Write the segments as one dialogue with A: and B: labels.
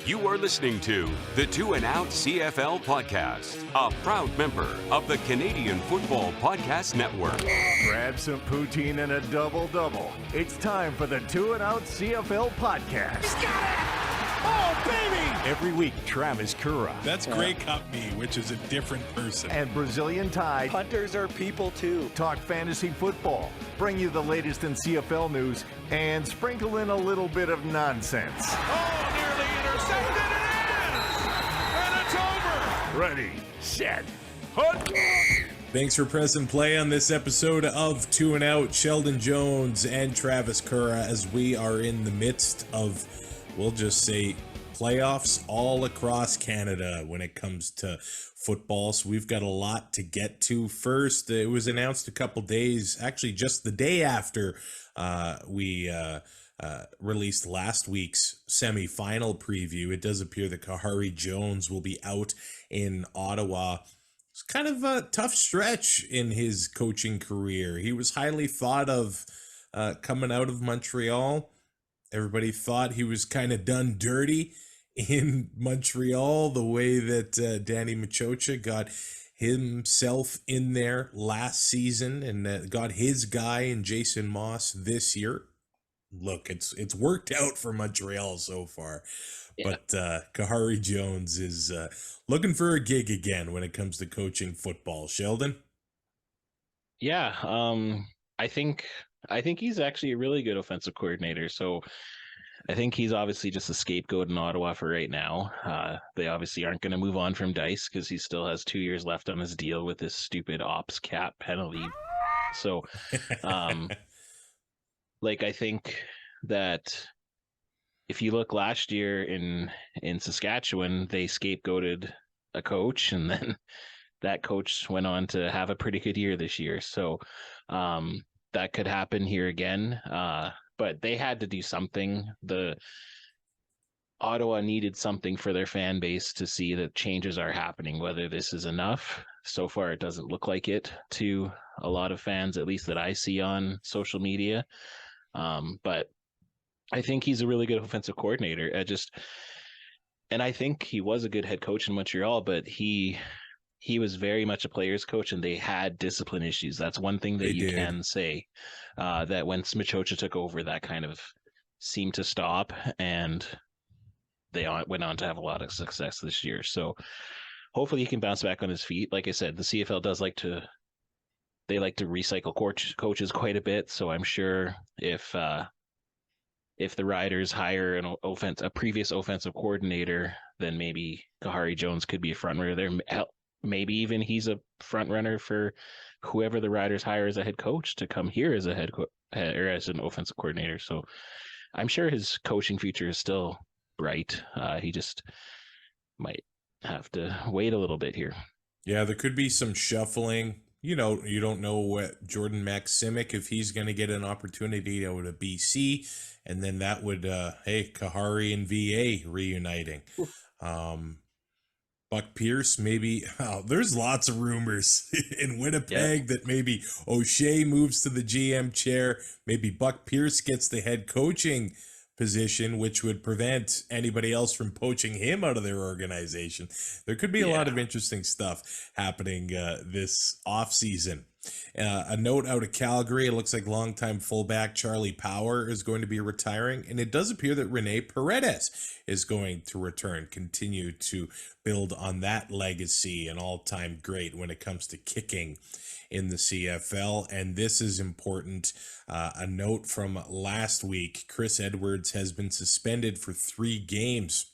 A: You are listening to the Two and Out CFL podcast, a proud member of the Canadian Football Podcast Network.
B: Grab some poutine and a double-double. It's time for the Two and Out CFL podcast.
C: He's got it! Oh, baby!
B: Every week, Travis Currah.
D: That's Grey Cup me, which is a different person.
B: And Brazilian Tide.
C: Hunters are people too.
B: Talk fantasy football, bring you the latest in CFL news, and sprinkle in a little bit of nonsense.
C: Oh, nearly intercepted and it's over!
B: Ready, set, hunt!
D: Thanks for pressing play on this episode of Two and Out. Sheldon Jones and Travis Currah as we are in the midst of, we'll just say, playoffs all across Canada when it comes to football. So we've got a lot to get to. First, it was announced a couple days, actually just the day after we released last week's semi-final preview. It does appear that Khari Jones will be out in Ottawa. It's kind of a tough stretch in his coaching career. He was highly thought of coming out of Montreal. Everybody thought he was kind of done dirty in Montreal, the way that Danny Machocha got himself in there last season and got his guy in Jason Moss this year. Look, it's worked out for Montreal so far. Yeah. But Khari Jones is looking for a gig again when it comes to coaching football. Sheldon?
E: Yeah, I think he's actually a really good offensive coordinator. So I think he's obviously just a scapegoat in Ottawa for right now. They obviously aren't going to move on from Dice because he still has 2 years left on his deal with this stupid ops cap penalty. So, I think that if you look last year in Saskatchewan, they scapegoated a coach, and then that coach went on to have a pretty good year this year. So that could happen here again. But they had to do something. The Ottawa needed something for their fan base to see that changes are happening. Whether this is enough, so far it doesn't look like it to a lot of fans, at least that I see on social media. But I think he's a really good offensive coordinator. And I think he was a good head coach in Montreal, but he was very much a player's coach, and they had discipline issues. That's one thing that you can say, that when Machocha took over, that kind of seemed to stop, and they went on to have a lot of success this year. So hopefully he can bounce back on his feet. Like I said, the CFL does like to recycle coaches quite a bit. So I'm sure if the Riders hire a previous offensive coordinator, then maybe Khari Jones could be a front runner there. Maybe even he's a front runner for whoever the Riders hire as a head coach to come here as a or as an offensive coordinator. So I'm sure his coaching future is still bright. He just might have to wait a little bit here. Yeah,
D: there could be some shuffling. You don't know what Jordan Maximic, if he's going to get an opportunity to go to BC, and then that would, Khari and VA reuniting. Buck Pierce, maybe. Oh, there's lots of rumors in Winnipeg that maybe O'Shea moves to the GM chair. Maybe Buck Pierce gets the head coaching position, which would prevent anybody else from poaching him out of their organization. There could be a lot of interesting stuff happening this offseason. A note out of Calgary, it looks like longtime fullback Charlie Power is going to be retiring, and it does appear that Rene Paredes is going to return, continue to build on that legacy, an all-time great when it comes to kicking in the CFL. And this is important. A note from last week, Chris Edwards has been suspended for 3 games.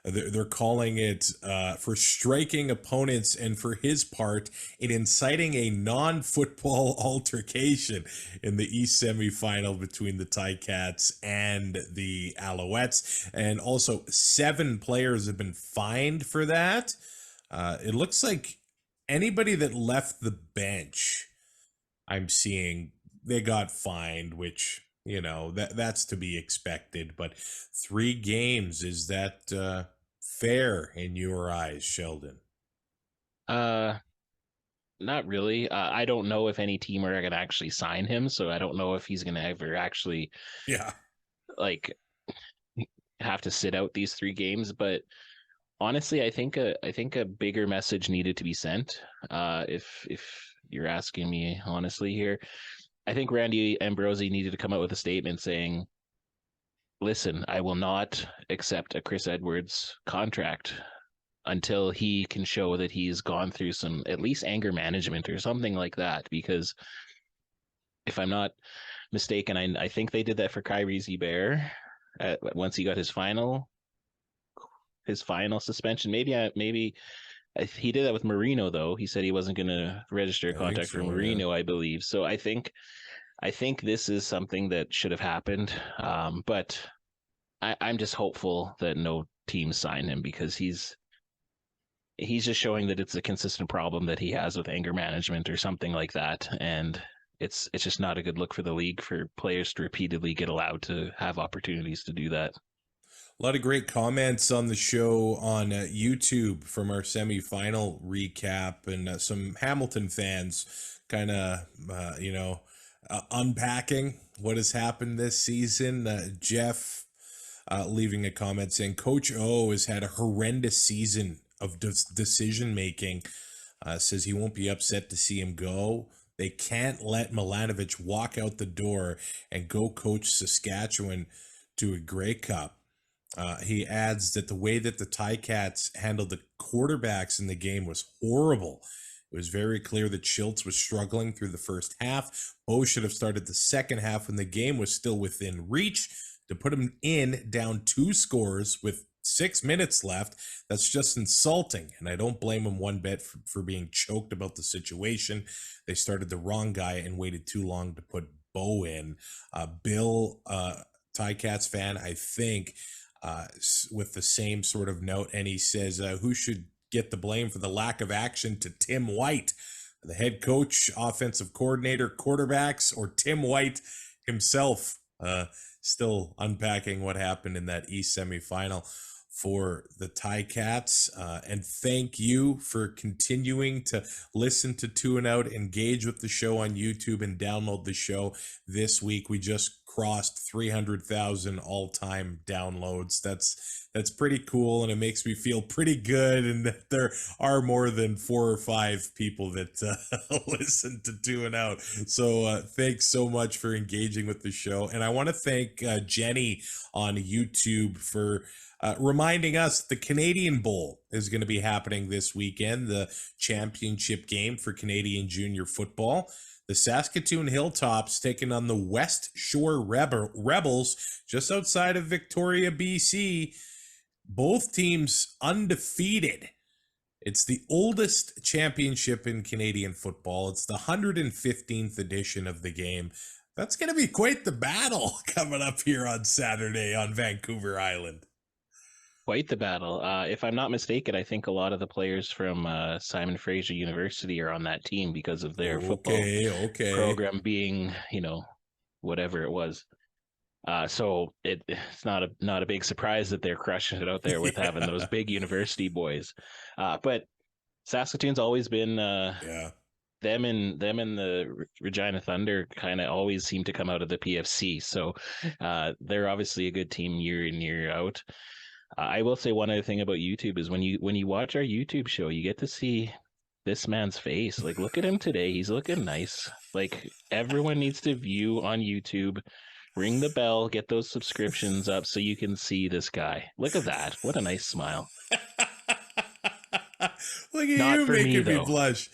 D: They're calling it for striking opponents and, for his part, in inciting a non-football altercation in the East semifinal between the Ticats and the Alouettes. And also 7 players have been fined for that. It looks like anybody that left the bench, I'm seeing, they got fined, which, that's to be expected. But 3 games, is that fair in your eyes, Sheldon?
E: Not really. I don't know if any team are going to actually sign him, so I don't know if he's going to ever actually have to sit out these 3 games. But honestly, I think a bigger message needed to be sent. If you're asking me honestly here, I think Randy Ambrosie needed to come out with a statement saying, listen, I will not accept a Chris Edwards contract until he can show that he's gone through some, at least anger management or something like that. Because if I'm not mistaken, I think they did that for Kyrie Bear once he got his final suspension. Maybe he did that with Marino, though. He said he wasn't going to register a contract for Marino, I believe. So I think this is something that should have happened. But I'm just hopeful that no teams sign him, because he's just showing that it's a consistent problem that he has with anger management or something like that. And it's just not a good look for the league for players to repeatedly get allowed to have opportunities to do that.
D: A lot of great comments on the show on YouTube from our semifinal recap, and some Hamilton fans kind of, unpacking what has happened this season. Jeff leaving a comment saying, Coach O has had a horrendous season of decision making. Says he won't be upset to see him go. They can't let Milanovic walk out the door and go coach Saskatchewan to a Grey Cup. He adds that the way that the Ticats handled the quarterbacks in the game was horrible. It was very clear that Schultz was struggling through the first half. Bo should have started the second half when the game was still within reach. To put him in down 2 scores with 6 minutes left, that's just insulting. And I don't blame him one bit for being choked about the situation. They started the wrong guy and waited too long to put Bo in. Bill, Ticats fan, I think, with the same sort of note, and he says, who should get the blame for the lack of action to Tim White, the head coach, offensive coordinator, quarterbacks, or Tim White himself? Still unpacking what happened in that East semifinal for the Ticats. And thank you for continuing to listen to Two and Out, engage with the show on YouTube, and download the show. This week we just crossed 300,000 all-time downloads. That's pretty cool, and it makes me feel pretty good, and that there are more than 4 or 5 people that listen to Two and Out. So thanks so much for engaging with the show. And I want to thank Jenny on YouTube for reminding us the Canadian Bowl is going to be happening this weekend, the championship game for Canadian junior football. The Saskatoon Hilltops taking on the West Shore Rebels just outside of Victoria, BC. Both teams undefeated. It's the oldest championship in Canadian football. It's the 115th edition of the game. That's going to be quite the battle coming up here on Saturday on Vancouver Island.
E: Quite the battle. If I'm not mistaken, I think a lot of the players from Simon Fraser University are on that team because of their football program being, whatever it was. So it's not a big surprise that they're crushing it out there with having those big university boys. But Saskatoon's always been them and the Regina Thunder kind of always seem to come out of the PFC. So they're obviously a good team year in, year out. I will say one other thing about YouTube is when you watch our YouTube show, you get to see this man's face. Like, look at him today. He's looking nice. Like, everyone needs to view on YouTube. Ring the bell, get those subscriptions up so you can see this guy. Look at that. What a nice smile.
D: Look at not you making me blush.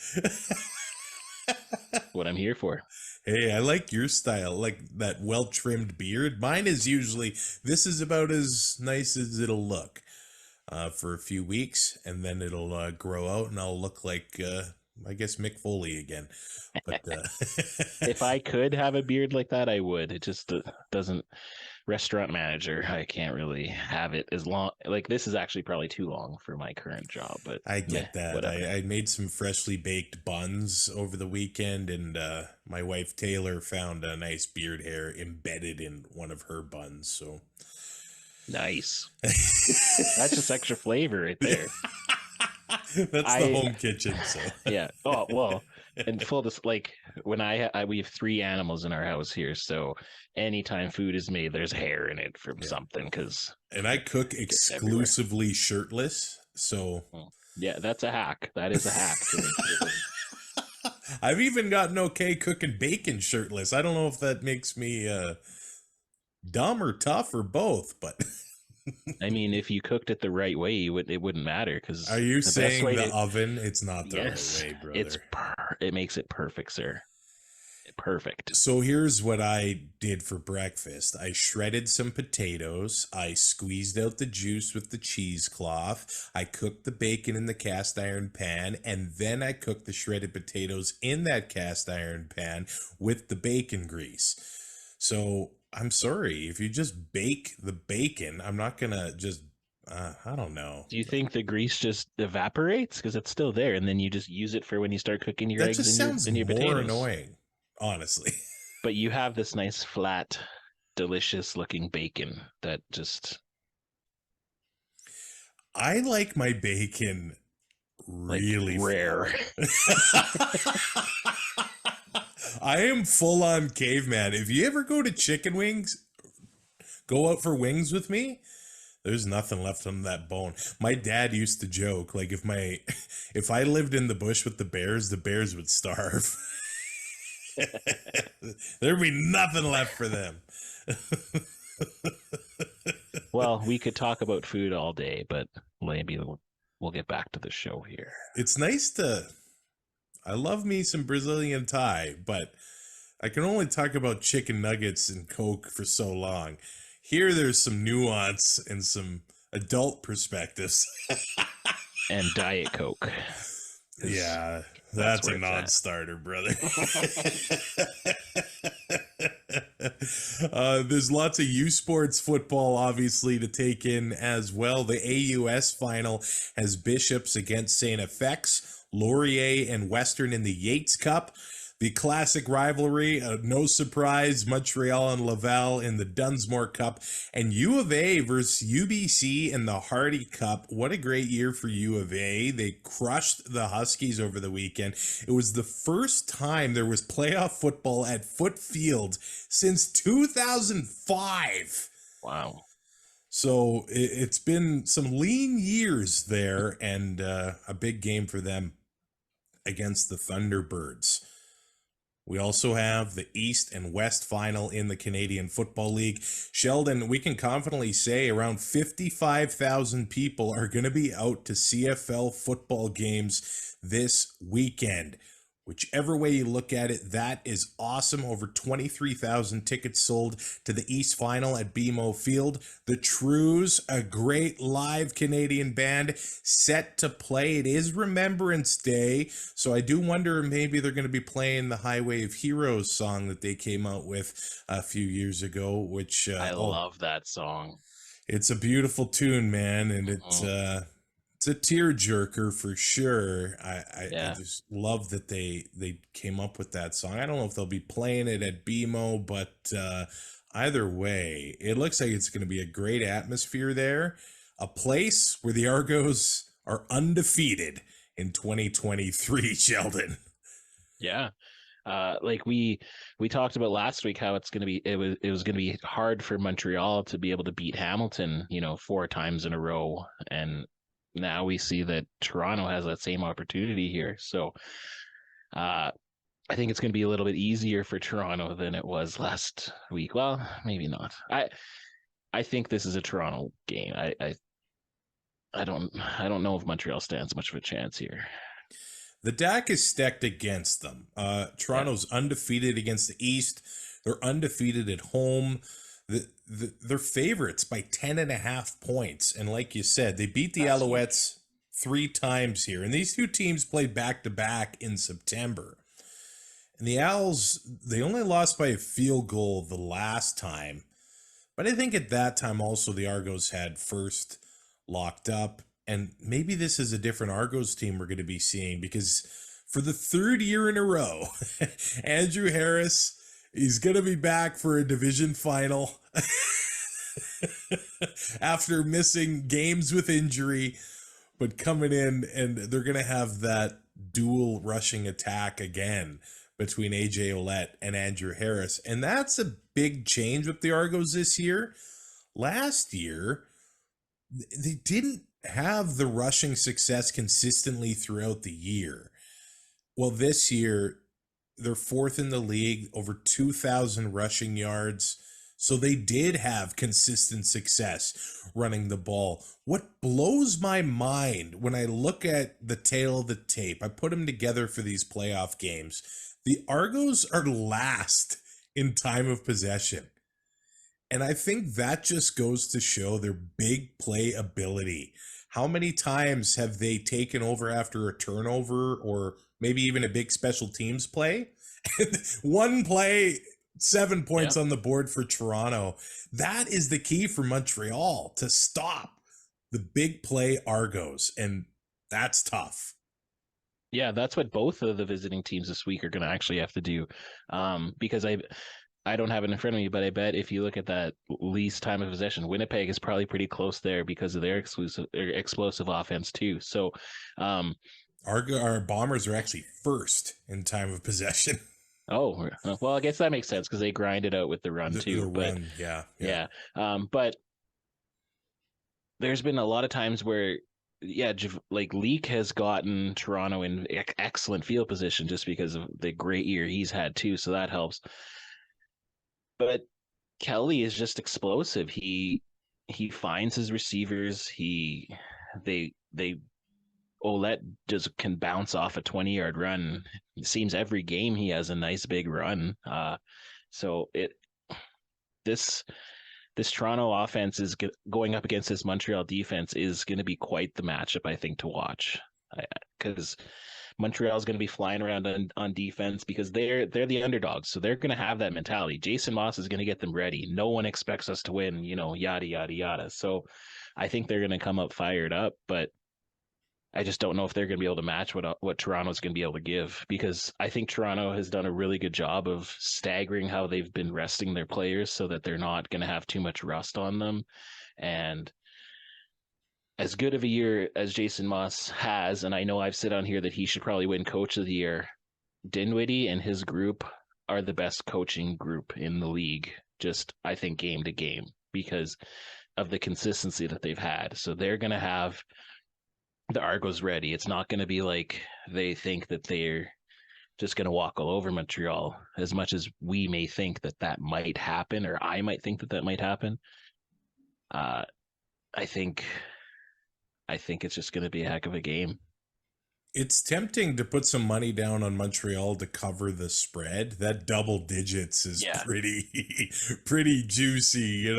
E: What I'm here for.
D: Hey, I like your style, like that well-trimmed beard. Mine is usually, this is about as nice as it'll look for a few weeks, and then it'll grow out, and I'll look like, I guess, Mick Foley again. But
E: if I could have a beard like that, I would. It just doesn't. Restaurant manager, I can't really have it as long. Like, this is actually probably too long for my current job, but
D: I get that. I made some freshly baked buns over the weekend, and my wife Taylor found a nice beard hair embedded in one of her buns. So
E: nice. That's just extra flavor right there.
D: That's the home kitchen. So
E: yeah. Oh well. And like when we have 3 animals in our house here, so anytime food is made, there's hair in it from something because.
D: And I cook exclusively shirtless, so
E: yeah, that's a hack. That is a hack.
D: I've even gotten okay cooking bacon shirtless. I don't know if that makes me dumb or tough or both, but
E: I mean, if you cooked it the right way, it wouldn't matter. Because
D: are you saying the oven? It's not the right way, brother.
E: It makes it perfect, sir. Perfect.
D: So here's what I did for breakfast. I shredded some potatoes. I squeezed out the juice with the cheesecloth. I cooked the bacon in the cast iron pan, and then I cooked the shredded potatoes in that cast iron pan with the bacon grease. So I'm sorry, if you just bake the bacon, I'm not gonna just I don't know.
E: Do you think the grease just evaporates because it's still there, and then you just use it for when you start cooking your eggs and your potatoes?
D: More annoying, honestly.
E: But you have this nice flat, delicious looking bacon that just.
D: I like my bacon really
E: rare.
D: I am full on caveman. If you ever go to chicken wings, go out for wings with me. There's nothing left on that bone. My dad used to joke, like if I lived in the bush with the bears would starve. There'd be nothing left for them.
E: Well, we could talk about food all day, but maybe we'll get back to the show here.
D: It's nice I love me some Brazilian Thai, but I can only talk about chicken nuggets and Coke for so long. Here, there's some nuance and some adult perspectives.
E: And Diet Coke.
D: Yeah, that's a non-starter, brother. There's lots of U Sports football, obviously, to take in as well. The AUS final has Bishops against St. FX, Laurier and Western in the Yates Cup. The classic rivalry, no surprise, Montreal and Laval in the Dunsmore Cup, and U of A versus UBC in the Hardy Cup. What a great year for U of A. They crushed the Huskies over the weekend. It was the first time there was playoff football at Foot Field since 2005.
E: Wow.
D: So it's been some lean years there, and a big game for them against the Thunderbirds. We also have the East and West final in the Canadian Football League. Sheldon, we can confidently say around 55,000 people are going to be out to CFL football games this weekend. Whichever way you look at it, that is awesome. Over 23,000 tickets sold to the East Final at BMO Field. The Trues, a great live Canadian band, set to play. It is Remembrance Day, so I do wonder maybe they're going to be playing the Highway of Heroes song that they came out with a few years ago, which...
E: I love that song.
D: It's a beautiful tune, man, and it's a tearjerker for sure. I just love that they came up with that song. I don't know if they'll be playing it at BMO, but either way, it looks like it's going to be a great atmosphere there. A place where the Argos are undefeated in 2023, Sheldon.
E: Yeah. Like we talked about last week how it was going to be hard for Montreal to be able to beat Hamilton, 4 times in a row, and now we see that Toronto has that same opportunity here. So I think it's going to be a little bit easier for Toronto than it was last week. Well, maybe not. I think this is a Toronto game. I don't know if Montreal stands much of a chance here.
D: The deck is stacked against them. Toronto's undefeated against the East. They're undefeated at home. They're favorites by 10.5 points. And like you said, they beat the Alouettes 3 times here. And these two teams played back-to-back in September. And the Owls, they only lost by a field goal the last time. But I think at that time also the Argos had first locked up. And maybe this is a different Argos team we're going to be seeing, because for the 3rd year in a row, Andrew Harris, he's going to be back for a division final after missing games with injury, but coming in, and they're going to have that dual rushing attack again between AJ Ouellette and Andrew Harris. And that's a big change with the Argos this year. Last year, they didn't have the rushing success consistently throughout the year. Well, this year, they're fourth in the league, over 2,000 rushing yards. So they did have consistent success running the ball. What blows my mind when I look at the tail of the tape, I put them together for these playoff games. The Argos are last in time of possession. And I think that just goes to show their big play ability. How many times have they taken over after a turnover or maybe even a big special teams play? One play, 7 points on the board for Toronto. That is the key for Montreal, to stop the big play Argos, and that's tough.
E: Yeah, that's what both of the visiting teams this week are going to actually have to do, because I don't have it in front of me, but I bet if you look at that least time of possession, Winnipeg is probably pretty close there because of their explosive offense too. So
D: our Bombers are actually first in time of possession.
E: Oh, well, I guess that makes sense because they grind it out with the run too.
D: Run, yeah.
E: But there's been a lot of times where, like Leak has gotten Toronto in excellent field position just because of the great year he's had too, so that helps. But Kelly is just explosive. He finds his receivers. Ouellette just can bounce off a 20-yard run. It seems every game he has a nice big run. So this Toronto offense is going up against this Montreal defense is going to be quite the matchup, I think, to watch, because Montreal is going to be flying around on defense because they're the underdogs, so they're going to have that mentality. Jason Moss is going to get them ready. No one expects us to win, yada yada yada. So I think they're going to come up fired up, but I just don't know if they're going to be able to match what Toronto's going to be able to give, because I think Toronto has done a really good job of staggering how they've been resting their players so that they're not going to have too much rust on them. And as good of a year as Jason Moss has, and I know I've said on here that he should probably win Coach of the Year, Dinwiddie and his group are the best coaching group in the league, just I think game to game, because of the consistency that they've had. So they're going to have the Argos ready. It's not going to be like they think that they're just going to walk all over Montreal, as much as we may think that might happen, or I might think that might happen. I think it's just going to be a heck of a game.
D: It's tempting to put some money down on Montreal to cover the spread. That double digits is pretty juicy,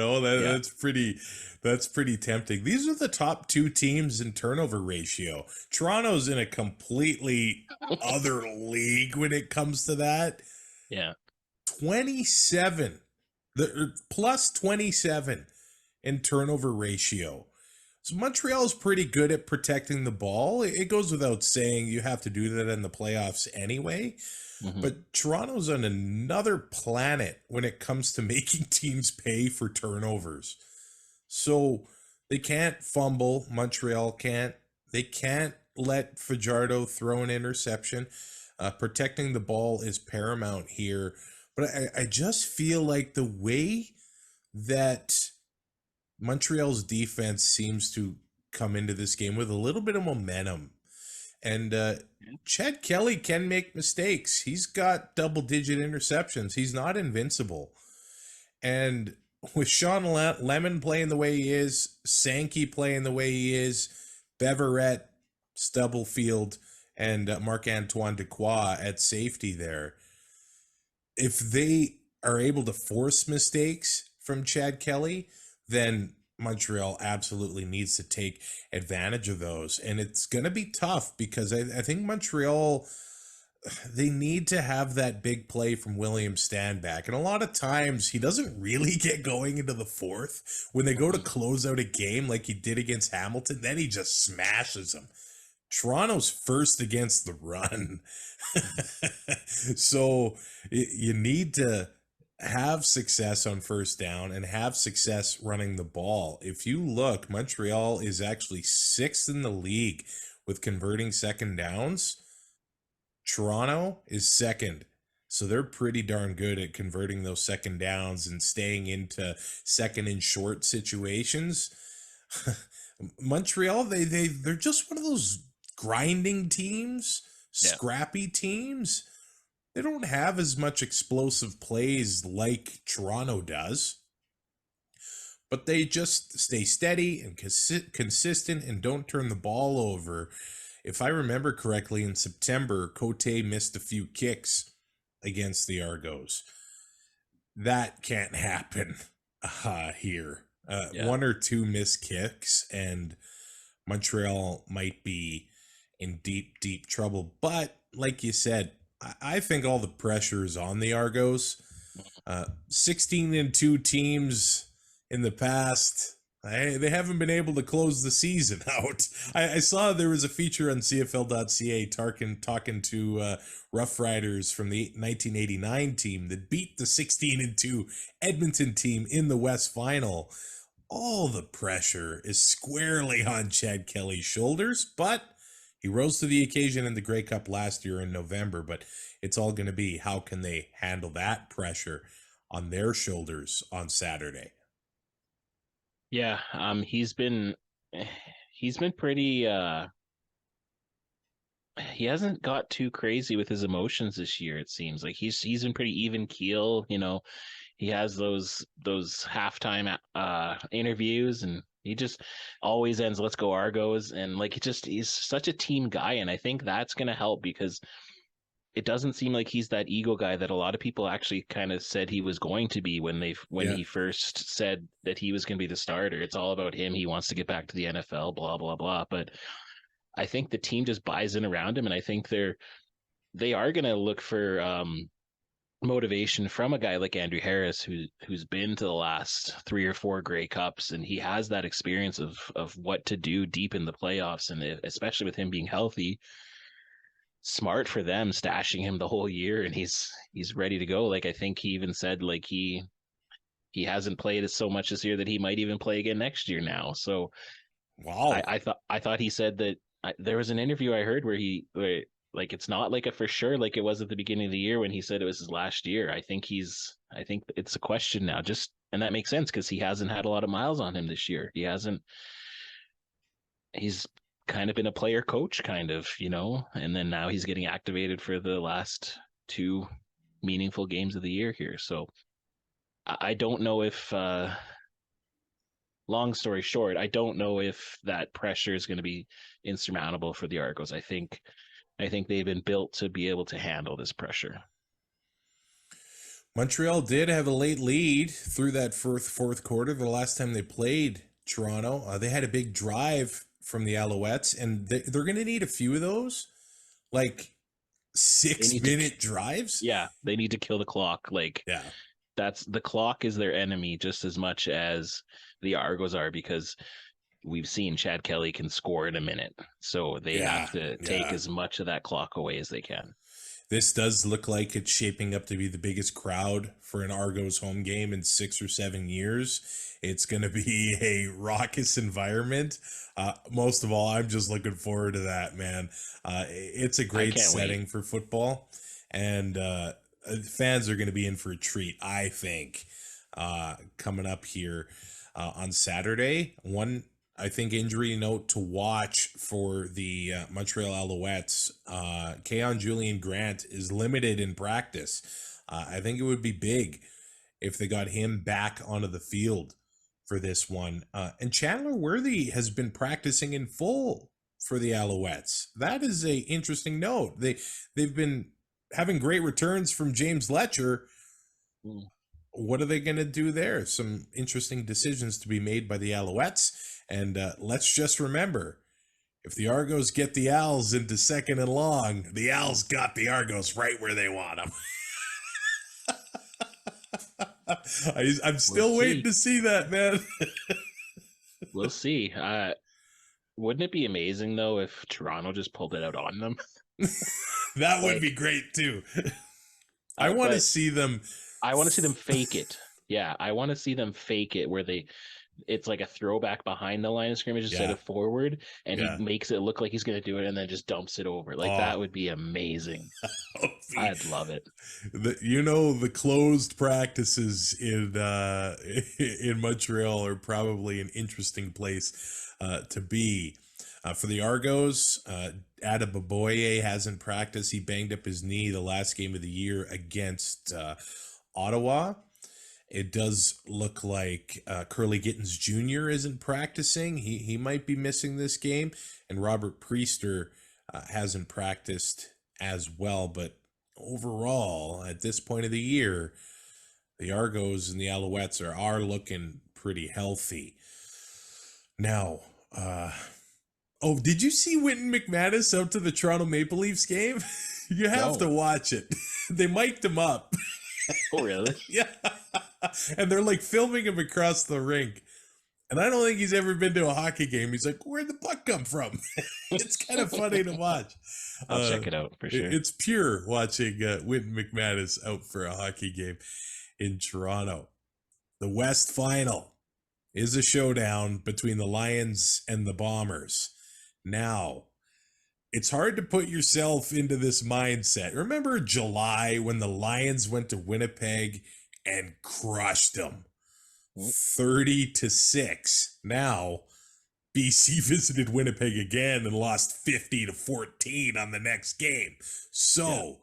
D: That's pretty tempting. These are the top two teams in turnover ratio. Toronto's in a completely other league when it comes to that.
E: Yeah.
D: 27. Plus 27 in turnover ratio. So Montreal is pretty good at protecting the ball. It goes without saying you have to do that in the playoffs anyway. Mm-hmm. But Toronto's on another planet when it comes to making teams pay for turnovers. So they can't fumble. Montreal can't. They can't let Fajardo throw an interception. Protecting the ball is paramount here. But I just feel like the way that Montreal's defense seems to come into this game with a little bit of momentum. And Chad Kelly can make mistakes. He's got double-digit interceptions. He's not invincible. And with Sean Lemon playing the way he is, Sankey playing the way he is, Beverette, Stubblefield, and Marc-Antoine Dequoy at safety there, if they are able to force mistakes from Chad Kelly, then Montreal absolutely needs to take advantage of those. And it's going to be tough because I think Montreal, they need to have that big play from William Stanback. And a lot of times he doesn't really get going into the fourth. When they go to close out a game like he did against Hamilton, then he just smashes them. Toronto's first against the run. So you need to have success on first down and have success running the ball. If you look, Montreal is actually 6th in the league with converting second downs. Toronto is second. So they're pretty darn good at converting those second downs and staying into second and short situations. Montreal, they're just one of those grinding teams,
E: Yeah.
D: scrappy teams. They don't have as much explosive plays like Toronto does, but they just stay steady and consistent and don't turn the ball over. If I remember correctly, in September, Cote missed a few kicks against the Argos. That can't happen here. One or two missed kicks, and Montreal might be in deep, deep trouble. But like you said, I think all the pressure is on the Argos. 16-2 teams in the past. They haven't been able to close the season out. I saw there was a feature on CFL.ca talking to Rough Riders from the 1989 team that beat the 16-2 Edmonton team in the West Final. All the pressure is squarely on Chad Kelly's shoulders, but he rose to the occasion in the Grey Cup last year in November. But it's all going to be, how can they handle that pressure on their shoulders on Saturday?
E: Yeah, he's been pretty he hasn't got too crazy with his emotions this year, it seems. Like he's been pretty even keel, you know. He has those halftime interviews, and he just always ends "Let's go Argos," and like he's such a team guy, and I think that's going to help because it doesn't seem like he's that ego guy that a lot of people actually kind of said he was going to be when he first said that he was going to be the starter. It's all about him. He wants to get back to the NFL, blah, blah, blah. But I think the team just buys in around him. And I think they are going to look for motivation from a guy like Andrew Harris, who's been to the last 3 or 4 Grey Cups. And he has that experience of what to do deep in the playoffs. And especially with him being healthy, smart for them stashing him the whole year, and he's ready to go. Like I think he even said like he hasn't played so much this year that he might even play again next year now. So
D: wow,
E: I thought he said that there was an interview I heard where like it's not like a for sure like it was at the beginning of the year when he said it was his last year. I think it's a question now, just, and that makes sense because he hasn't had a lot of miles on him this year. He's kind of been a player coach kind of, you know, and then now he's getting activated for the last 2 meaningful games of the year here. So I don't know if long story short, I don't know if that pressure is going to be insurmountable for the Argos. I think they've been built to be able to handle this pressure.
D: Montreal did have a late lead through that fourth quarter. The last time they played Toronto, they had a big drive from the Alouettes, and they're going to need a few of those, like 6-minute drives.
E: Yeah, they need to kill the clock. Like,
D: yeah,
E: that's the clock is their enemy just as much as the Argos are, because we've seen Chad Kelly can score in a minute, so they have to take as much of that clock away as they can.
D: This does look like it's shaping up to be the biggest crowd for an Argos home game in 6 or 7 years. It's going to be a raucous environment. Most of all, I'm just looking forward to that, man. It's a great setting for football, and fans are going to be in for a treat, I think, coming up here on Saturday. One, I think, injury note to watch for the Montreal Alouettes. Keon Julian Grant is limited in practice. I think it would be big if they got him back onto the field for this one. And Chandler Worthy has been practicing in full for the Alouettes. That is a interesting note. They've been having great returns from James Letcher. What are they going to do there? Some interesting decisions to be made by the Alouettes. And let's just remember, if the Argos get the Als into second and long, the Als got the Argos right where they want them. I'm still waiting to see that, man.
E: We'll see. Wouldn't it be amazing, though, if Toronto just pulled it out on them?
D: That would be great, too. I want to see them.
E: I want to see them fake it. Yeah, I want to see them fake it where they it's like a throwback behind the line of scrimmage instead of forward, and he makes it look like he's going to do it and then just dumps it over. Like that would be amazing. I'd love it.
D: The closed practices in Montreal are probably an interesting place to be. For the Argos, Adeboboye hasn't practiced. He banged up his knee the last game of the year against Ottawa. It does look like Curly Gittens Jr. isn't practicing. He might be missing this game. And Robert Priester hasn't practiced as well. But overall, at this point of the year, the Argos and the Alouettes are looking pretty healthy. Now, did you see Wynton McManus out to the Toronto Maple Leafs game? You have to watch it. They mic'd him up.
E: Oh, really?
D: Yeah. And they're like filming him across the rink. And I don't think he's ever been to a hockey game. He's like, where'd the puck come from? It's kind of funny to watch.
E: I'll check it out for sure.
D: It's pure watching Wynton McManus out for a hockey game in Toronto. The West Final is a showdown between the Lions and the Bombers. Now, it's hard to put yourself into this mindset. Remember July when the Lions went to Winnipeg and crushed them 30-6. Now, BC visited Winnipeg again and lost 50-14 on the next game. So,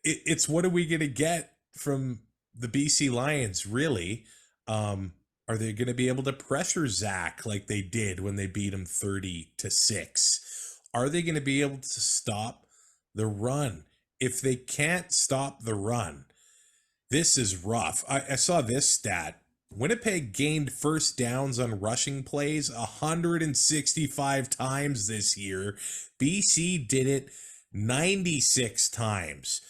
D: it's what are we going to get from the BC Lions, really? Are they going to be able to pressure Zach like they did when they beat him 30-6? Are they going to be able to stop the run? If they can't stop the run, this is rough. I saw this stat. Winnipeg gained first downs on rushing plays 165 times this year. BC did it 96 times.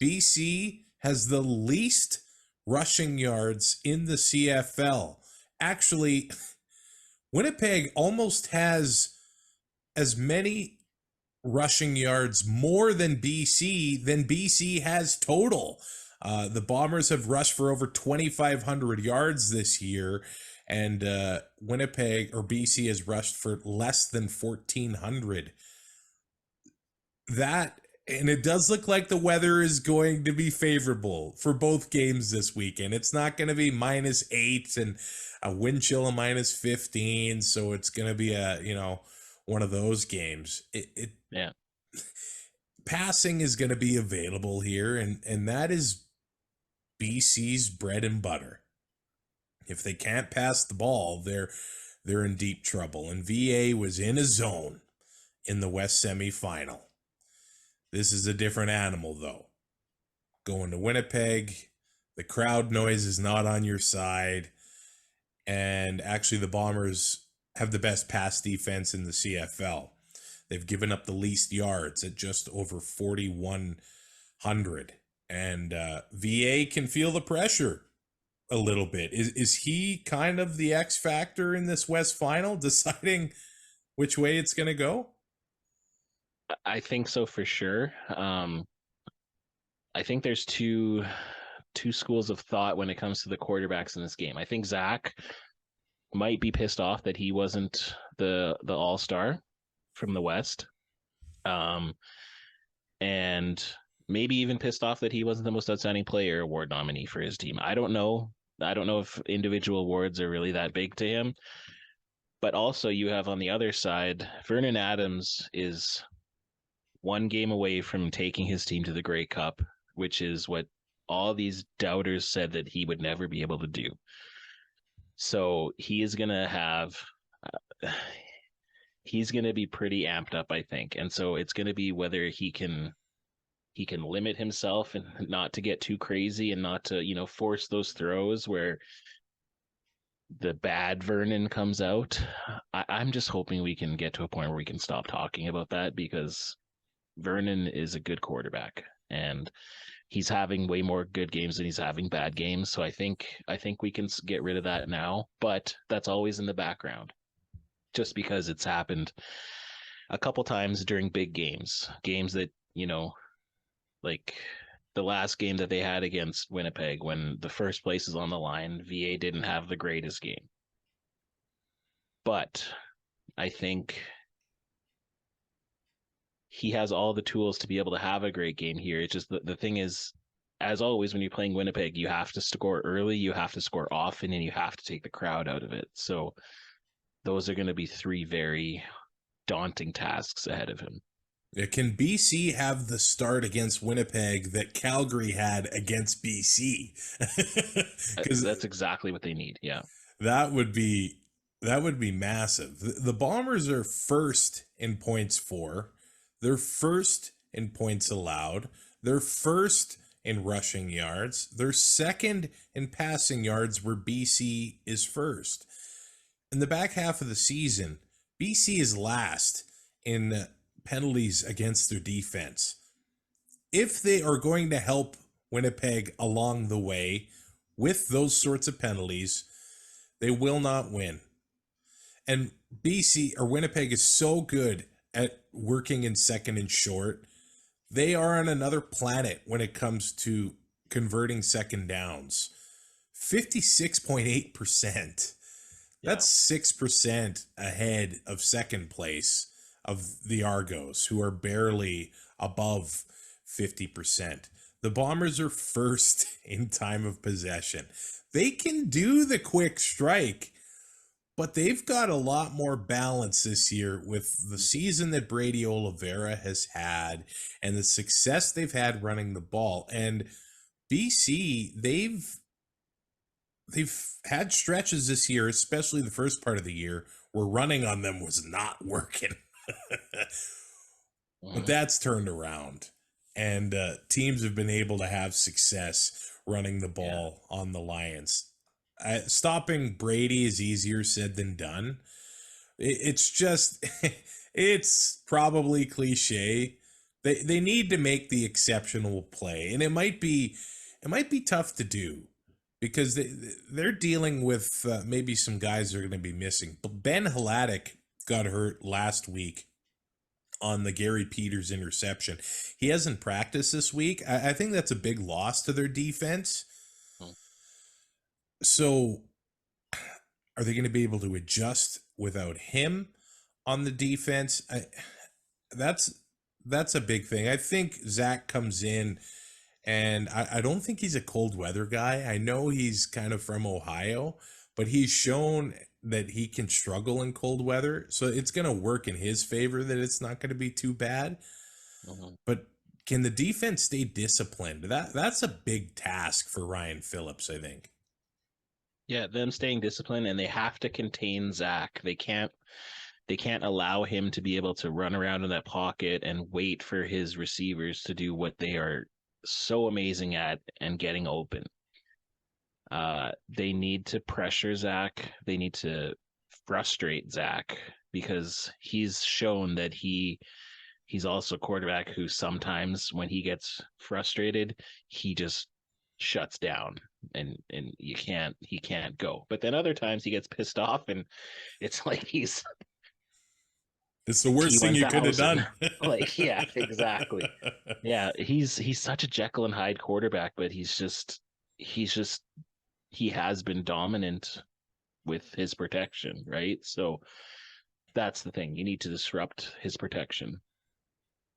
D: BC has the least rushing yards in the CFL. Actually, Winnipeg almost has as many rushing yards more than BC has total. The Bombers have rushed for over 2,500 yards this year, and Winnipeg or BC has rushed for less than 1,400. And it does look like the weather is going to be favorable for both games this weekend. It's not going to be -8 and a wind chill of -15, so it's going to be one of those games. Passing is going to be available here, and that is BC's bread and butter. If they can't pass the ball, they're in deep trouble. And VA was in a zone in the West semifinal. This is a different animal, though. Going to Winnipeg, the crowd noise is not on your side, and actually the Bombers have the best pass defense in the CFL. They've given up the least yards at just over 4,100. And VA can feel the pressure a little bit. Is he kind of the X factor in this West Final, deciding which way it's going to go?
E: I think so for sure. I think there's two schools of thought when it comes to the quarterbacks in this game. I think Zach might be pissed off that he wasn't the all-star from the West, and maybe even pissed off that he wasn't the most outstanding player award nominee for his team. I don't know if individual awards are really that big to him. But also you have on the other side, Vernon Adams is one game away from taking his team to the Grey Cup, which is what all these doubters said that he would never be able to do. So he is going to have he's going to be pretty amped up, I think. And so it's going to be whether he can limit himself and not to get too crazy and not to, force those throws where the bad Vernon comes out. I'm just hoping we can get to a point where we can stop talking about that, because Vernon is a good quarterback and he's having way more good games than he's having bad games. So I think we can get rid of that now, but that's always in the background, just because it's happened a couple times during big games that, like the last game that they had against Winnipeg, when the first place is on the line, VA didn't have the greatest game. But I think he has all the tools to be able to have a great game here. It's just the thing is, as always, when you're playing Winnipeg, you have to score early, you have to score often, and you have to take the crowd out of it. So those are going to be three very daunting tasks ahead of him.
D: Can BC have the start against Winnipeg that Calgary had against BC?
E: Because that's exactly what they need. Yeah,
D: that would be massive. The Bombers are first in points for. They're first in points allowed. They're first in rushing yards. They're second in passing yards, where BC is first. In the back half of the season, BC is last in penalties against their defense. If they are going to help Winnipeg along the way with those sorts of penalties, they will not win. And Winnipeg is so good at working in second and short. They are on another planet when it comes to converting second downs. 56.8%. That's 6% ahead of second place of the Argos, who are barely above 50%. The Bombers are first in time of possession. They can do the quick strike, but they've got a lot more balance this year with the season that Brady Oliveira has had and the success they've had running the ball. And BC, they've had stretches this year, especially the first part of the year, where running on them was not working. But that's turned around, and teams have been able to have success running the ball on the Lions. Stopping Brady is easier said than done. It's just, it's probably cliche. They need to make the exceptional play, and it might be tough to do because they're dealing with maybe some guys that are going to be missing. But Ben Hladek got hurt last week on the Gary Peters interception. He hasn't practiced this week. I think that's a big loss to their defense. So are they going to be able to adjust without him on the defense? That's a big thing. I think Zach comes in, and I don't think he's a cold weather guy. I know he's kind of from Ohio, but he's shown that he can struggle in cold weather. So it's going to work in his favor that it's not going to be too bad. But can the defense stay disciplined? That's a big task for Ryan Phillips, I think.
E: Yeah, them staying disciplined, and they have to contain Zach. They can't allow him to be able to run around in that pocket and wait for his receivers to do what they are so amazing at and getting open. They need to pressure Zach. They need to frustrate Zach, because he's shown that he's also a quarterback who sometimes when he gets frustrated, he just shuts down and he can't go. But then other times he gets pissed off and it's like it's
D: the worst thing you could have done.
E: Like, yeah, exactly. Yeah, he's such a Jekyll and Hyde quarterback, but he has been dominant with his protection, right? So that's the thing. You need to disrupt his protection.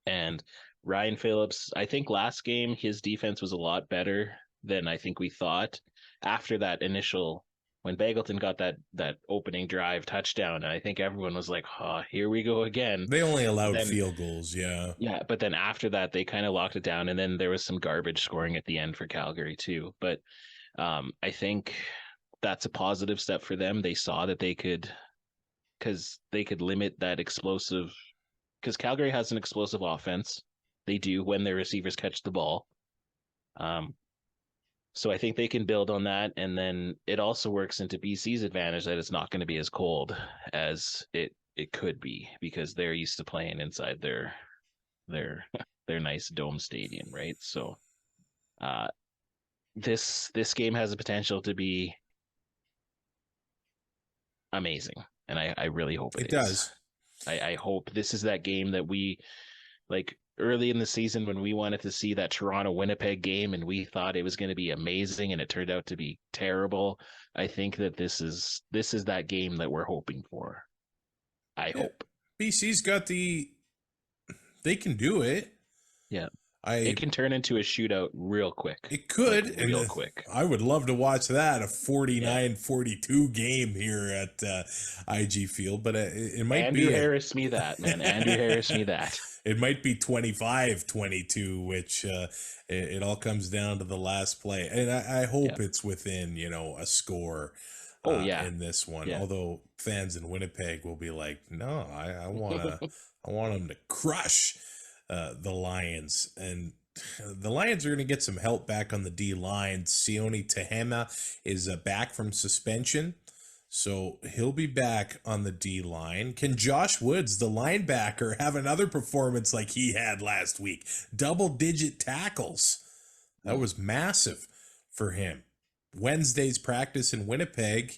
E: And Ryan Phillips, I think last game his defense was a lot better than I think we thought. After that initial, when Bagleton got that opening drive touchdown, and I think everyone was like, "Oh, here we go again."
D: They only allowed field goals, yeah.
E: Yeah, but then after that, they kind of locked it down, and then there was some garbage scoring at the end for Calgary too. But I think that's a positive step for them. They saw that they could limit that explosive, because Calgary has an explosive offense. They do when their receivers catch the ball. So I think they can build on that, and then it also works into BC's advantage that it's not going to be as cold as it could be, because they're used to playing inside their nice dome stadium, right? So this game has the potential to be amazing, and I really hope it
D: does.
E: I hope this is that game that we like. early in the season when we wanted to see that Toronto Winnipeg game and we thought it was going to be amazing and it turned out to be terrible. I think that this is that game that we're hoping for. I hope.
D: BC's got they can do it.
E: Yeah. It can turn into a shootout real quick.
D: It could.
E: Like, real quick.
D: I would love to watch that, a 49-42 game here at IG Field, but it might
E: Andrew
D: be...
E: Harris me that, man. Andrew Harris me that.
D: It might be 25-22, which it all comes down to the last play. And I hope it's within, a score in this one. Yeah. Although fans in Winnipeg will be like, no, I want them to crush the Lions. And the Lions are going to get some help back on the D-line. Sione Tehema is back from suspension, so he'll be back on the D-line. Can Josh Woods, the linebacker, have another performance like he had last week? Double-digit tackles. That was massive for him. Wednesday's practice in Winnipeg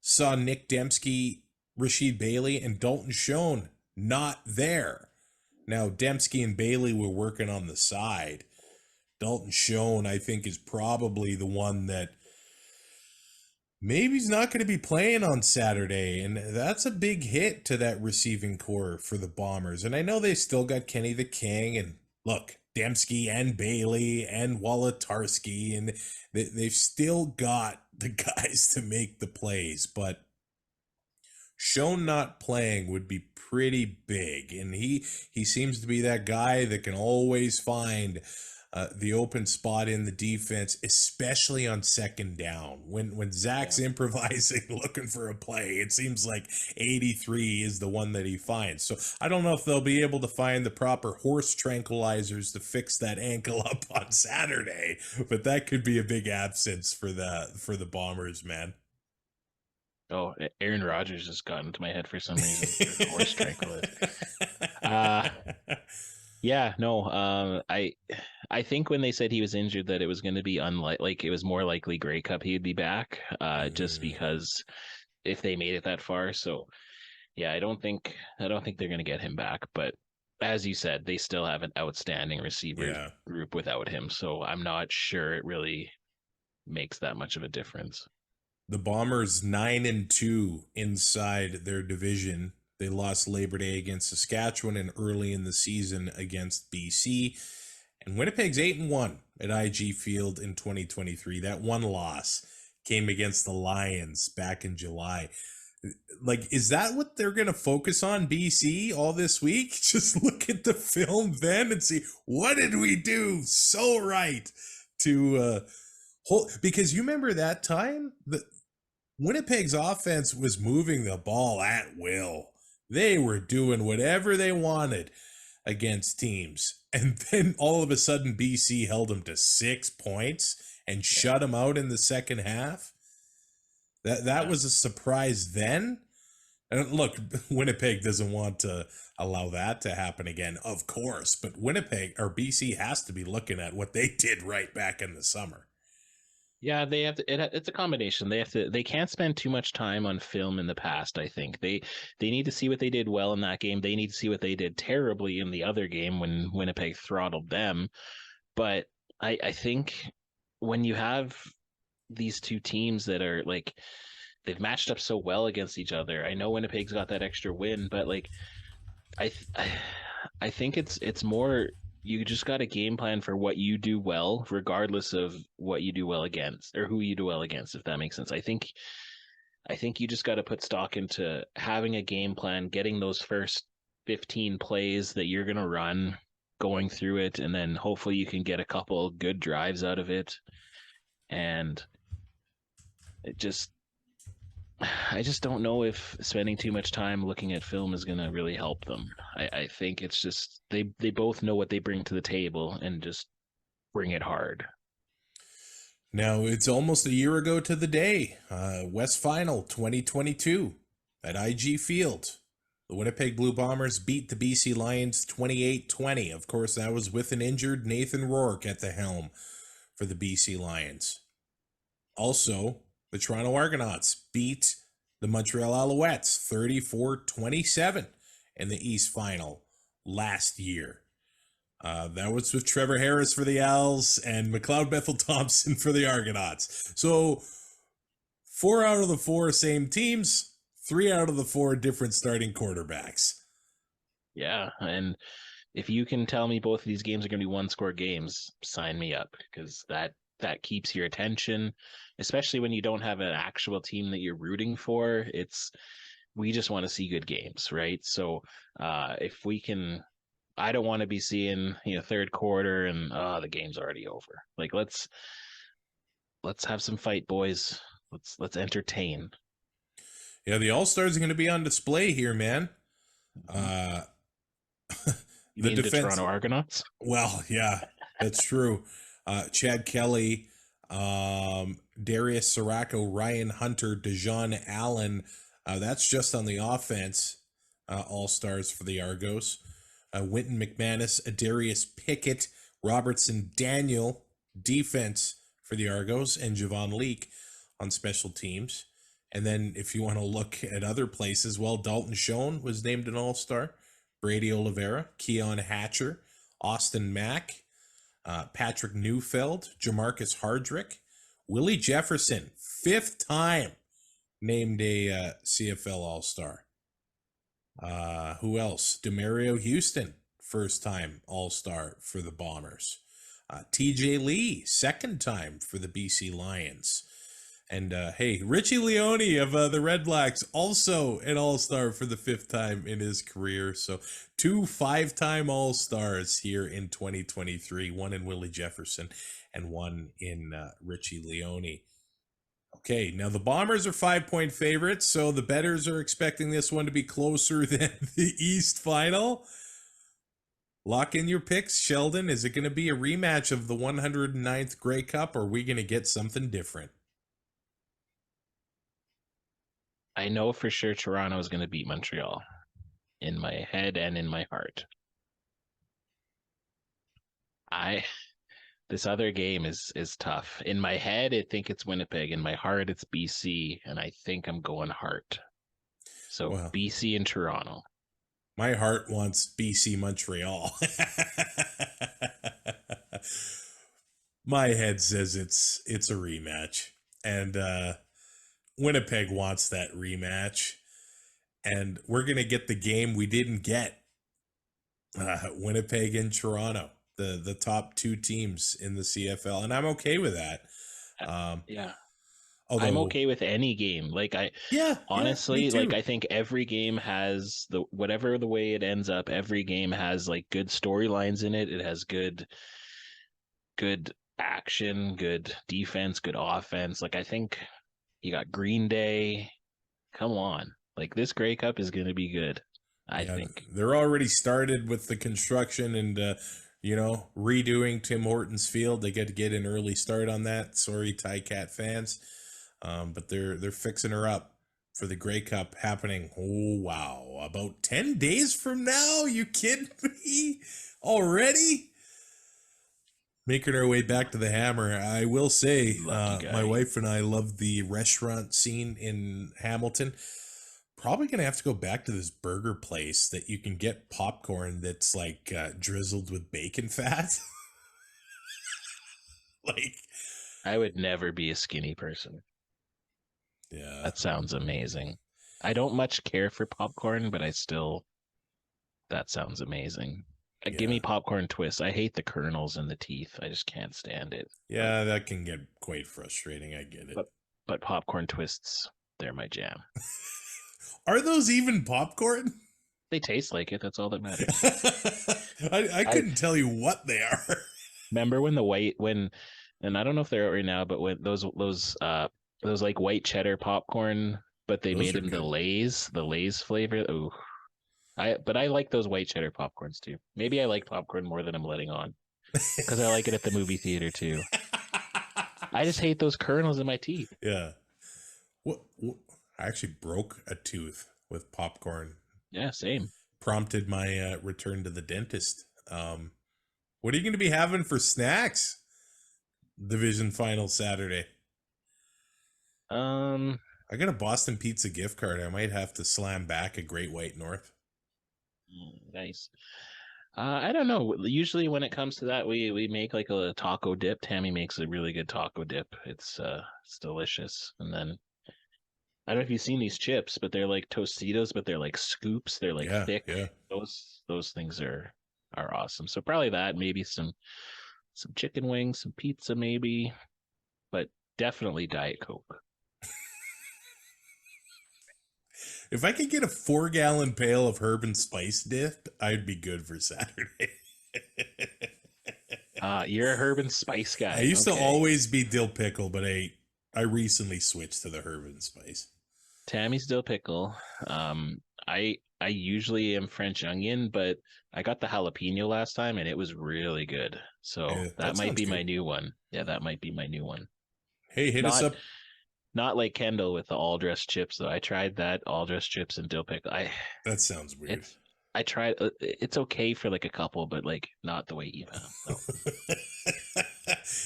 D: saw Nick Dembski, Rasheed Bailey, and Dalton Schoen not there. Now, Dembski and Bailey were working on the side. Dalton Schoen, I think, is probably the one that maybe he's not going to be playing on Saturday, and that's a big hit to that receiving core for the Bombers. And I know they still got Kenny the King, and look, Dembski and Bailey and Wolotarski, and they've still got the guys to make the plays, but Schoen not playing would be pretty big, and he seems to be that guy that can always find the open spot in the defense, especially on second down. When Zach's improvising, looking for a play, it seems like 83 is the one that he finds. So I don't know if they'll be able to find the proper horse tranquilizers to fix that ankle up on Saturday, but that could be a big absence for the Bombers, man.
E: Oh, Aaron Rodgers just got into my head for some reason. For horse tranquilizer. I think when they said he was injured that it was going to be it was more likely Grey Cup he'd be back, just because if they made it that far. So yeah, I don't think they're going to get him back. But as you said, they still have an outstanding receiver group without him. So I'm not sure it really makes that much of a difference.
D: The Bombers 9-2 inside their division. They lost Labor Day against Saskatchewan and early in the season against BC. And Winnipeg's 8-1 at IG Field in 2023. That one loss came against the Lions back in July. Like, is that what they're going to focus on, BC, all this week? Just look at the film then and see, what did we do so right to because you remember that time? Winnipeg's offense was moving the ball at will. They were doing whatever they wanted against teams. And then all of a sudden, BC held them to 6 points and shut them out in the second half. That was a surprise then. And look, Winnipeg doesn't want to allow that to happen again, of course. But Winnipeg or BC has to be looking at what they did right back in the summer.
E: Yeah, they have to, it's a combination. They can't spend too much time on film in the past, I think. They need to see what they did well in that game. They need to see what they did terribly in the other game when Winnipeg throttled them. But I think when you have these two teams that are like, they've matched up so well against each other. I know Winnipeg's got that extra win, but like I think it's more, you just got a game plan for what you do well, regardless of what you do well against or who you do well against, if that makes sense. I think you just got to put stock into having a game plan, getting those first 15 plays that you're going to run, going through it, and then hopefully you can get a couple good drives out of it. And I just don't know if spending too much time looking at film is going to really help them. I think it's just they both know what they bring to the table and just bring it hard.
D: Now, it's almost a year ago to the day, West Final 2022 at IG Field. The Winnipeg Blue Bombers beat the BC Lions 28-20. Of course, that was with an injured Nathan Rourke at the helm for the BC Lions. Also, the Toronto Argonauts beat the Montreal Alouettes 34-27 in the East Final last year. That was with Trevor Harris for the Als and McLeod Bethel Thompson for the Argonauts. So 4 out of the 4 same teams, 3 out of the 4 different starting quarterbacks.
E: Yeah, and if you can tell me both of these games are going to be one-score games, sign me up, because that keeps your attention, especially when you don't have an actual team that you're rooting for. We just want to see good games, right? So if we can, I don't want to be seeing third quarter and the game's already over. Like let's have some fight, boys. Let's entertain.
D: Yeah, the All-Stars are going to be on display here, man.
E: You mean the Toronto Argonauts?
D: Well, yeah, that's true. Chad Kelly, Darius Sirocco, Ryan Hunter, Dejon Allen. That's just on the offense. All-Stars for the Argos. Winton McManus, Darius Pickett, Robertson Daniel, defense for the Argos, and Javon Leake on special teams. And then if you want to look at other places, well, Dalton Schoen was named an All-Star. Brady Oliveira, Keon Hatcher, Austin Mack, Patrick Neufeld, Jamarcus Hardrick, Willie Jefferson, 5th time named a CFL All-Star. Who else? Demario Houston, 1st time All-Star for the Bombers. TJ Lee, 2nd time for the BC Lions. And hey, Richie Leone of the Red Blacks, also an All-Star for the 5th time in his career. So 2 5-time All-Stars here in 2023, one in Willie Jefferson and one in Richie Leone. Okay, now the Bombers are 5-point favorites, so the bettors are expecting this one to be closer than the East Final. Lock in your picks, Sheldon. Is it going to be a rematch of the 109th Grey Cup, or are we going to get something different?
E: I know for sure Toronto is going to beat Montreal in my head and in my heart. This other game is tough. In my head, I think it's Winnipeg. In my heart, it's BC, and I think I'm going heart. So BC and Toronto.
D: My heart wants BC Montreal. My head says it's a rematch, and Winnipeg wants that rematch, and we're going to get the game we didn't get. Winnipeg and Toronto, the top 2 teams in the CFL, and I'm okay with that.
E: Yeah.
D: Although,
E: I'm okay with any game. Honestly, I think every game has whatever the way it ends up, every game has like good storylines in it. It has good action, good defense, good offense. Like I think you got Green Day. Come on. Like this Grey Cup is going to be good. I think
D: they're already started with the construction and, redoing Tim Hortons Field. They get to get an early start on that. Sorry, Ticat fans. But they're fixing her up for the Grey Cup happening. Oh, wow. About 10 days from now? You kidding me? Already? Making our way back to the Hammer. I will say, my wife and I love the restaurant scene in Hamilton. Probably going to have to go back to this burger place that you can get popcorn that's like drizzled with bacon fat.
E: I would never be a skinny person.
D: Yeah.
E: That sounds amazing. I don't much care for popcorn, but that sounds amazing. Give me popcorn twists. I hate the kernels in the teeth. I just can't stand it.
D: Yeah, that can get quite frustrating. I get it.
E: But popcorn twists, they're my jam.
D: Are those even popcorn?
E: They taste like it. That's all that matters.
D: I couldn't tell you what they are.
E: Remember when and I don't know if they're out right now, but when those like white cheddar popcorn, but they made them the Lay's flavor. Ooh. But I like those white cheddar popcorns too. Maybe I like popcorn more than I'm letting on, because I like it at the movie theater too. I just hate those kernels in my teeth.
D: Yeah. What? I actually broke a tooth with popcorn.
E: Yeah, same.
D: Prompted my return to the dentist. What are you going to be having for snacks? Division final Saturday. I got a Boston Pizza gift card. I might have to slam back a Great White North.
E: Nice. I don't know. Usually when it comes to that, we make like a taco dip. Tammy makes a really good taco dip. It's delicious. And then I don't know if you've seen these chips, but they're like Tostitos, but they're like scoops. They're like thick.
D: Yeah.
E: Those things are awesome. So probably that, maybe some chicken wings, some pizza maybe, but definitely Diet Coke.
D: If I could get a 4-gallon pail of herb and spice dip, I'd be good for Saturday.
E: You're a herb and spice guy.
D: I used to always be dill pickle, but I recently switched to the herb and spice.
E: Tammy's dill pickle. I usually am French onion, but I got the jalapeno last time and it was really good. So
D: Yeah,
E: that might be
D: good.
E: my new one. Yeah, that might be my new one.
D: Hey, hit us up.
E: Not like Kendall with the all dressed chips though. I tried that all dressed chips and dill pickle.
D: That sounds weird.
E: I tried. It's okay for like a couple, but like not the way you have. No.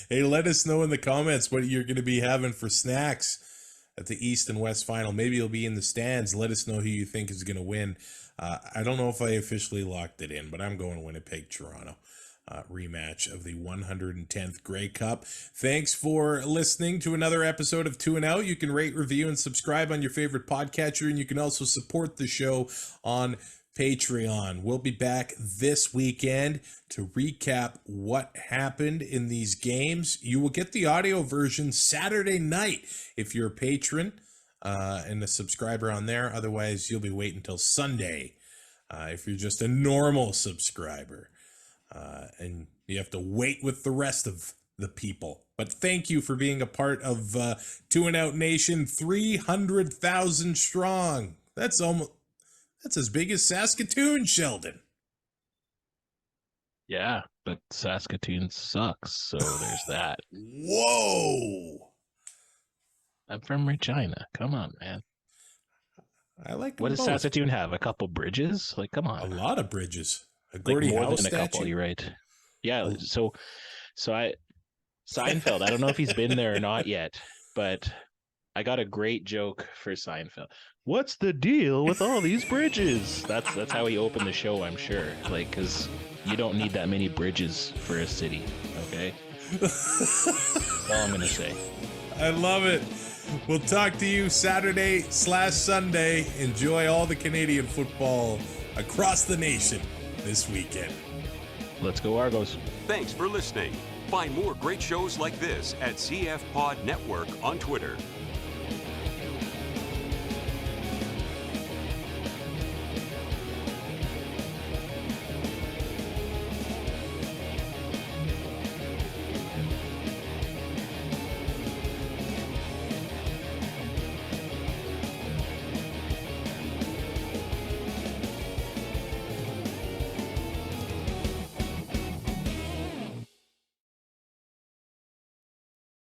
D: Hey, let us know in the comments what you're going to be having for snacks at the East and West final. Maybe you'll be in the stands. Let us know who you think is going to win. I don't know if I officially locked it in, but I'm going Winnipeg, Toronto. Rematch of the 110th Grey Cup. Thanks for listening to another episode of 2 and Out. You can rate, review, and subscribe on your favorite podcatcher, and you can also support the show on Patreon. We'll be back this weekend to recap what happened in these games. You will get the audio version Saturday night if you're a patron and a subscriber on there. Otherwise, you'll be waiting until Sunday if you're just a normal subscriber. And you have to wait with the rest of the people. But thank you for being a part of 2 and Out Nation, 300,000 strong. That's as big as Saskatoon, Sheldon.
E: Yeah, but Saskatoon sucks, so there's that.
D: Whoa!
E: I'm from Regina. Come on, man.
D: I like them
E: What does
D: both.
E: Saskatoon have? A couple bridges? Like, come on.
D: A lot of bridges. A
E: Like
D: Gordie
E: more
D: Howe
E: than a couple,
D: statue.
E: you're right. Yeah, so Seinfeld, I don't know if he's been there or not yet, but I got a great joke for Seinfeld. What's the deal with all these bridges? That's how he opened the show, I'm sure. Like, because you don't need that many bridges for a city, okay? That's all I'm going to say.
D: I love it. We'll talk to you Saturday/Sunday. Enjoy all the Canadian football across the nation this weekend.
E: Let's go Argos.
A: Thanks for listening. Find more great shows like this at CF Pod Network on Twitter.